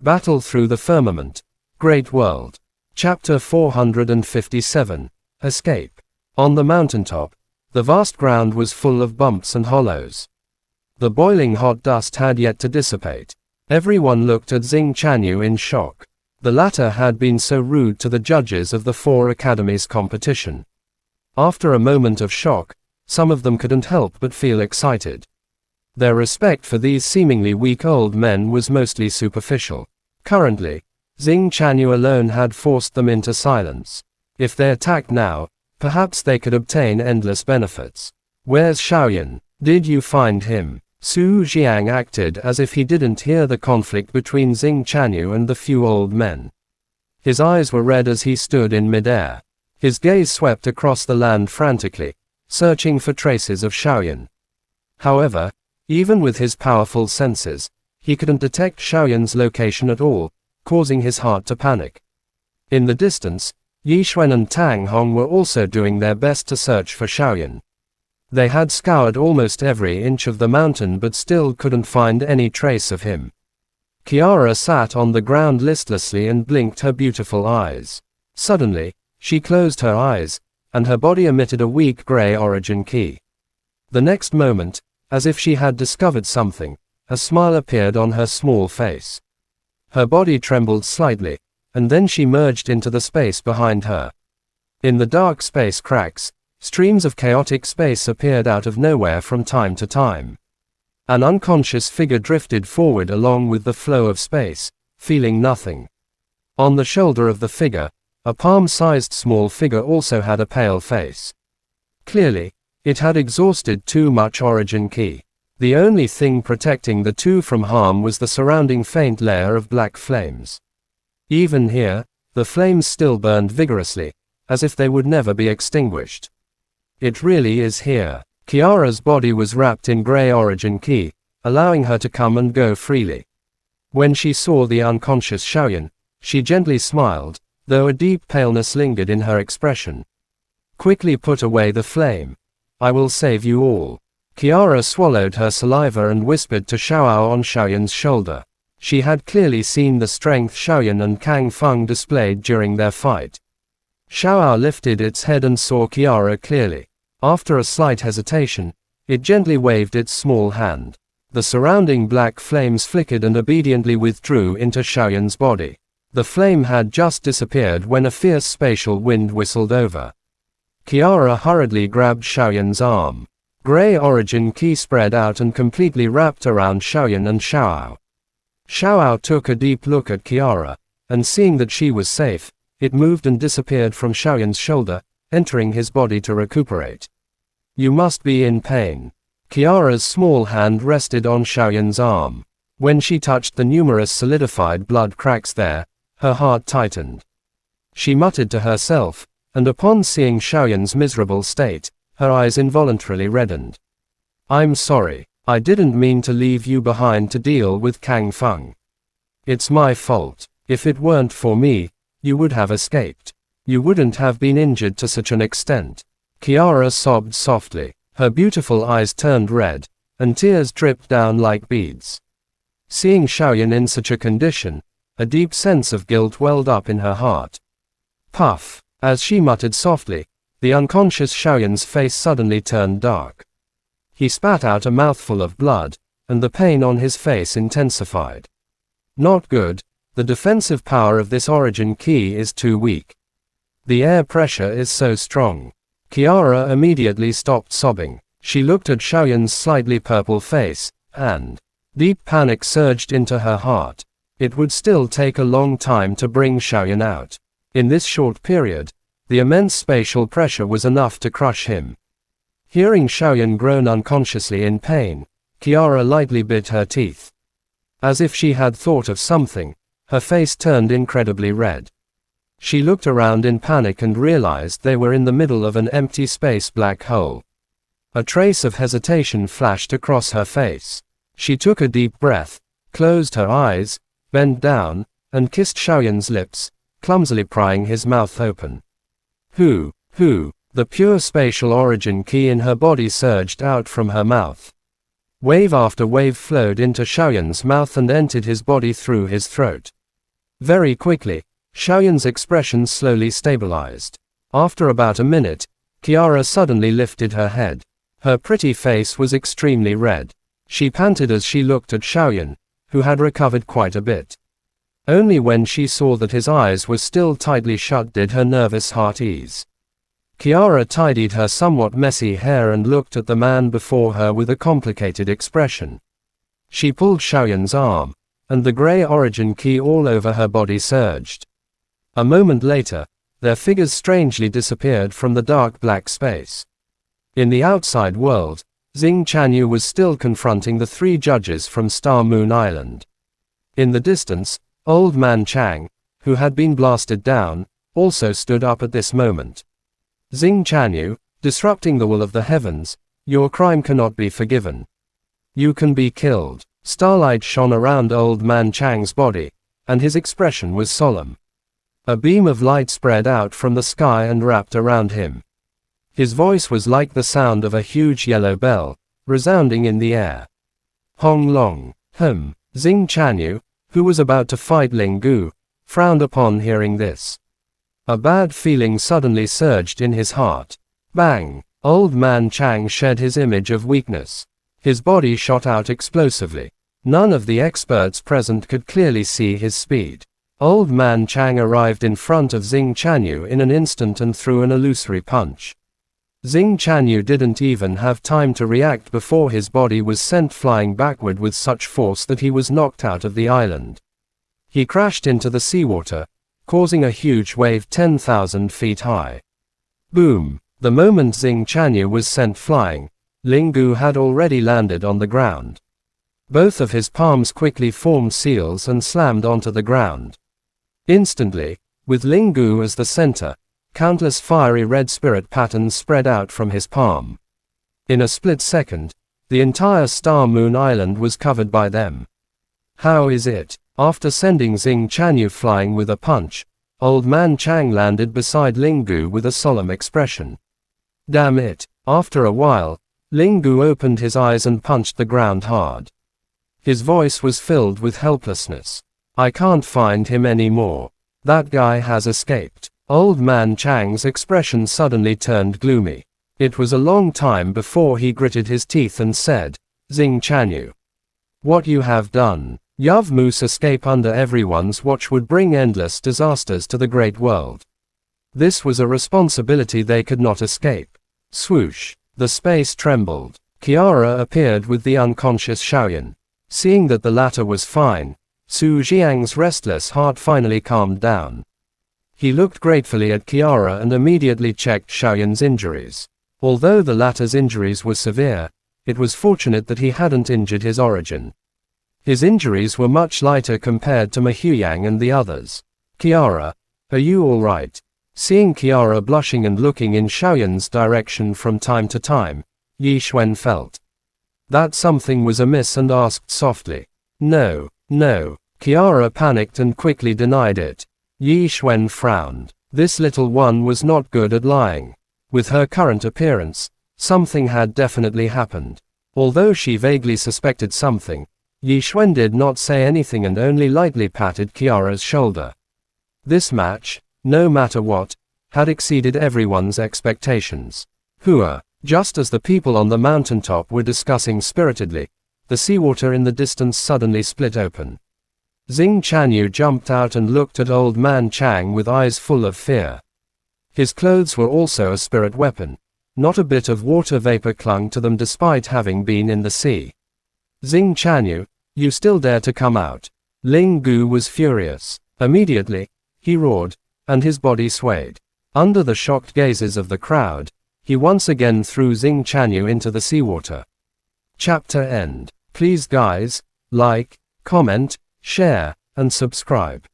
Battle through the firmament. Great world. Chapter 457. Escape. On the mountaintop, the vast ground was full of bumps and hollows. The boiling hot dust had yet to dissipate. Everyone looked at Xing Chanyu in shock. The latter had been so rude to the judges of the 4 academies competition. After a moment of shock, some of them couldn't help but feel excited. Their respect for these seemingly weak old men was mostly superficial. Currently, Xing Chanyu alone had forced them into silence. If they attacked now, perhaps they could obtain endless benefits. Where's Xiaoyan? Did you find him? Su Jiang acted as if he didn't hear the conflict between Xing Chanyu and the few old men. His eyes were red as he stood in midair. His gaze swept across the land frantically, searching for traces of Xiaoyan. However, even with his powerful senses, he couldn't detect Xiaoyan's location at all, causing his heart to panic. In the distance, Yi Xuan and Tang Hong were also doing their best to search for Xiaoyan. They had scoured almost every inch of the mountain but still couldn't find any trace of him. Kiara sat on the ground listlessly and blinked her beautiful eyes. Suddenly, she closed her eyes, and her body emitted a weak gray origin ki. The next moment, as if she had discovered something, a smile appeared on her small face. Her body trembled slightly, and then she merged into the space behind her. In the dark space cracks, streams of chaotic space appeared out of nowhere from time to time. An unconscious figure drifted forward along with the flow of space, feeling nothing. On the shoulder of the figure, a palm-sized small figure also had a pale face. Clearly, it had exhausted too much origin ki. The only thing protecting the two from harm was the surrounding faint layer of black flames. Even here, the flames still burned vigorously, as if they would never be extinguished. It really is here. Kiara's body was wrapped in gray origin ki, allowing her to come and go freely. When she saw the unconscious Xiaoyan, she gently smiled, though a deep paleness lingered in her expression. Quickly put away the flame. I will save you all. Kiara swallowed her saliva and whispered to Xiaoao on Xiaoyan's shoulder. She had clearly seen the strength Xiaoyan and Kang Feng displayed during their fight. Xiaoao lifted its head and saw Kiara clearly. After a slight hesitation, it gently waved its small hand. The surrounding black flames flickered and obediently withdrew into Xiaoyan's body. The flame had just disappeared when a fierce spatial wind whistled over. Kiara hurriedly grabbed Xiaoyan's arm. Gray origin ki spread out and completely wrapped around Xiaoyan and Xiaoao. Xiaoao took a deep look at Kiara, and seeing that she was safe, it moved and disappeared from Xiaoyan's shoulder, entering his body to recuperate. You must be in pain. Kiara's small hand rested on Xiaoyan's arm. When she touched the numerous solidified blood cracks there, her heart tightened. She muttered to herself, and upon seeing Xiaoyan's miserable state, her eyes involuntarily reddened. I'm sorry, I didn't mean to leave you behind to deal with Kang Feng. It's my fault. If it weren't for me, you would have escaped. You wouldn't have been injured to such an extent. Kiara sobbed softly. Her beautiful eyes turned red, and tears dripped down like beads. Seeing Xiaoyan in such a condition, a deep sense of guilt welled up in her heart. Puff. As she muttered softly, the unconscious Xiaoyan's face suddenly turned dark. He spat out a mouthful of blood, and the pain on his face intensified. Not good. The defensive power of this origin ki is too weak. The air pressure is so strong. Kiara immediately stopped sobbing. She looked at Xiaoyan's slightly purple face, and deep panic surged into her heart. It would still take a long time to bring Xiaoyan out. In this short period, the immense spatial pressure was enough to crush him. Hearing Xiaoyan groan unconsciously in pain, Kiara lightly bit her teeth. As if she had thought of something, her face turned incredibly red. She looked around in panic and realized they were in the middle of an empty space black hole. A trace of hesitation flashed across her face. She took a deep breath, closed her eyes, bent down, and kissed Xiaoyan's lips, clumsily prying his mouth open. Who? The pure spatial origin ki in her body surged out from her mouth. Wave after wave flowed into Xiaoyan's mouth and entered his body through his throat. Very quickly, Xiaoyan's expression slowly stabilized. After about a minute, Kiara suddenly lifted her head. Her pretty face was extremely red. She panted as she looked at Xiaoyan, who had recovered quite a bit. Only when she saw that his eyes were still tightly shut did her nervous heart ease. Kiara tidied her somewhat messy hair and looked at the man before her with a complicated expression. She pulled Xiaoyan's arm, and the gray origin key all over her body surged. A moment later, their figures strangely disappeared from the dark black space. In the outside world, Xing Chanyu was still confronting the three judges from Star Moon Island. In the distance, Old Man Chang, who had been blasted down, also stood up at this moment. Xing Chanyu, disrupting the will of the heavens, your crime cannot be forgiven. You can be killed. Starlight shone around Old Man Chang's body, and his expression was solemn. A beam of light spread out from the sky and wrapped around him. His voice was like the sound of a huge yellow bell, resounding in the air. Hong Long, Xing Chanyu, who was about to fight Ling Gu, frowned upon hearing this. A bad feeling suddenly surged in his heart. Bang! Old Man Chang shed his image of weakness. His body shot out explosively. None of the experts present could clearly see his speed. Old Man Chang arrived in front of Xing Chanyu in an instant and threw an illusory punch. Xing Chanyu didn't even have time to react before his body was sent flying backward with such force that he was knocked out of the island. He crashed into the seawater, causing a huge wave 10,000 feet high. Boom! The moment Xing Chanyu was sent flying, Ling Gu had already landed on the ground. Both of his palms quickly formed seals and slammed onto the ground. Instantly, with Ling Gu as the center, countless fiery red spirit patterns spread out from his palm. In a split second, the entire Star Moon Island was covered by them. How is it? After sending Xing Chanyu flying with a punch, Old Man Chang landed beside Ling Gu with a solemn expression. Damn it! After a while, Ling Gu opened his eyes and punched the ground hard. His voice was filled with helplessness. I can't find him anymore. That guy has escaped. Old Man Chang's expression suddenly turned gloomy. It was a long time before he gritted his teeth and said, Xing Chanyu, what you have done. Yav Moose escape under everyone's watch would bring endless disasters to the great world. This was a responsibility they could not escape. Swoosh. The space trembled. Kiara appeared with the unconscious Xiaoyan. Seeing that the latter was fine, Su Jiang's restless heart finally calmed down. He looked gratefully at Kiara and immediately checked Xiaoyan's injuries. Although the latter's injuries were severe, it was fortunate that he hadn't injured his origin. His injuries were much lighter compared to Mahuyang and the others. Kiara, are you all right? Seeing Kiara blushing and looking in Xiaoyan's direction from time to time, Yi Xuan felt that something was amiss and asked softly. No, no. Kiara panicked and quickly denied it. Yi Xuan frowned. This little one was not good at lying. With her current appearance, something had definitely happened. Although she vaguely suspected something, Yi Xuan did not say anything and only lightly patted Kiara's shoulder. This match, no matter what, had exceeded everyone's expectations. Hua. Just as the people on the mountaintop were discussing spiritedly, the seawater in the distance suddenly split open. Xing Chanyu jumped out and looked at Old Man Chang with eyes full of fear. His clothes were also a spirit weapon. Not a bit of water vapor clung to them despite having been in the sea. Xing Chanyu, you still dare to come out? Ling Gu was furious. Immediately, he roared, and his body swayed. Under the shocked gazes of the crowd, he once again threw Xing Chanyu into the seawater. Chapter end. Please guys, like, comment, share, and subscribe.